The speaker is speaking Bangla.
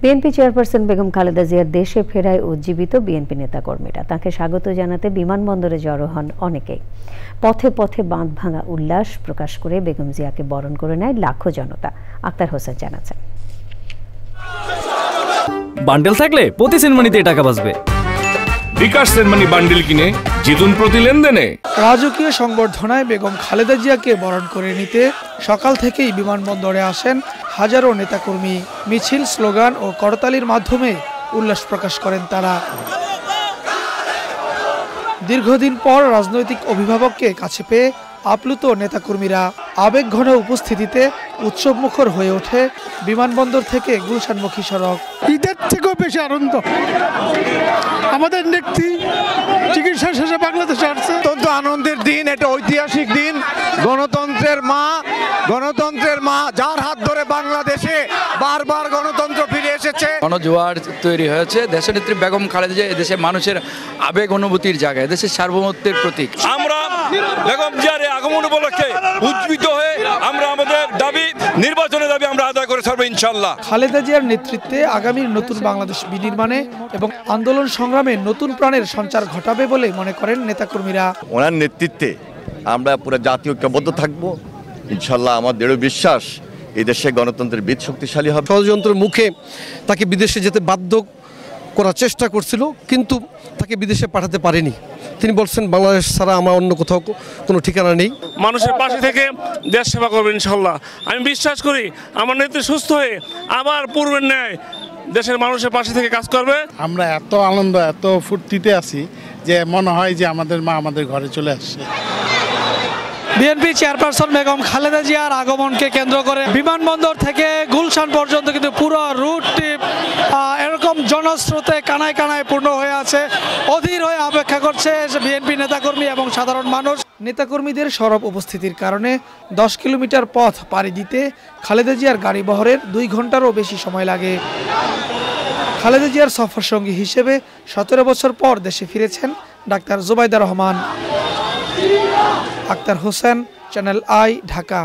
বিএনপি চেয়ারপারসন বেগম খালেদা জিয়ার দেশে ফেরায় উজ্জীবিত বিএনপি নেতাকর্মীরা। তাকে স্বাগত জানাতে বিমানবন্দরে জড়ো হন অনেকেই। পথে পথে বাঁধ ভাঙা উল্লাস প্রকাশ করে বেগম জিয়াকে বরণ করে নেয় লাখো জনতা। আক্তার হোসেন জানাচ্ছেন, বান্ডেল থাকলে প্রতি সেনমানিতে টাকা বাঁচবে। বিকাশ সেনমানি বান্ডেল কিনে জিতুন প্রতি লেনদেনে। রাজকীয় সংবর্ধনায় বেগম খালেদা জিয়াকে বরণ করে নিতে সকাল থেকেই বিমানবন্দরে আসেন হাজারো নেতাকর্মী। মিছিল, স্লোগান ও করতালির মাধ্যমে উল্লাস প্রকাশ করেন তারা। দীর্ঘদিন পর রাজনৈতিক অভিভাবককে কাছে পেয়ে আপ্লুত নেতাকর্মীরা। আবেগঘন উপস্থিতিতে উৎসবমুখর হয়ে ওঠে বিমানবন্দর থেকে গুলশানমুখী সড়ক। ঈদের থেকেও বেশি আনন্দ আমাদের নেত্রী চিকিৎসা শেষে বাংলাদেশে আসছে। অত্যন্ত আনন্দের দিন, এটা ঐতিহাসিক দিন। গণতন্ত্রের মা যার হাত ধরে বাংলাদেশে বারবার গণতন্ত্র ফিরে এসেছে। গণজোয়ার তৈরি হয়েছে। দেশের নেত্রী বেগম খালেদা জিয়া এদেশের মানুষের আবেগ অনুভূতির জায়গায়, দেশের সার্বভৌমত্বের প্রতীক। আমরা বেগম জিয়ার আগমন উপলক্ষে উজ্জীবিত হয়ে আমরা আমাদের দাবি, নির্বাচনের দাবি আমরা আদায় করে ছাড়বো ইনশাআল্লাহ। খালেদা জিয়ার নেতৃত্বে আগামীর নতুন বাংলাদেশ বিনির্মাণে এবং আন্দোলন সংগ্রামে নতুন প্রাণের সঞ্চার ঘটাবে বলে মনে করেন নেতাকর্মীরা। ওনার নেতৃত্বে আমরা পুরো জাতীয় ঐক্যবদ্ধ থাকবো ইনশাআল্লাহ। আমার দৃঢ় বিশ্বাস এই দেশে গণতন্ত্রের বীজ শক্তিশালী হবে। ষড়যন্ত্রের মুখে তাকে বিদেশে যেতে বাধ্য করার চেষ্টা করছিল, কিন্তু তাকে বিদেশে পাঠাতে পারেনি। তিনি বলছেন, বাংলাদেশ ছাড়া আমার অন্য কোথাও কোনো ঠিকানা নেই। মানুষের পাশে থেকে দেশ সেবা করবে ইনশাল্লাহ। আমি বিশ্বাস করি আমার নেত্রী সুস্থ হয়ে আবার পূর্বের ন্যায় দেশের মানুষের পাশে থেকে কাজ করবে। আমরা এত আনন্দ, এত ফুর্তিতে আছি যে মনে হয় যে আমাদের মা আমাদের ঘরে চলে আসছে। বিএনপি চেয়ারপারসন বেগম খালেদা জিয়ার আগমনকে কেন্দ্র করে বিমানবন্দর থেকে গুলশান পর্যন্ত কিন্তু পুরো রুটটি এরকম জনস্রোতে কানায় কানায় পূর্ণ হয়ে আছে। অধীর হয়ে অপেক্ষা করছে বিএনপি নেতাকর্মী এবং সাধারণ মানুষ। নেতাকর্মীদের সরব উপস্থিতির কারণে 10 কিলোমিটার পথ পাড়ি দিতে খালেদা জিয়ার গাড়ি বহরের 2 ঘন্টারও বেশি সময় লাগে। খালেদা জিয়ার সফর সঙ্গী হিসেবে 17 বছর পর দেশে ফিরেছেন doctor Zubaida Rahman. Akhtar Hossain, channel I, Dhaka.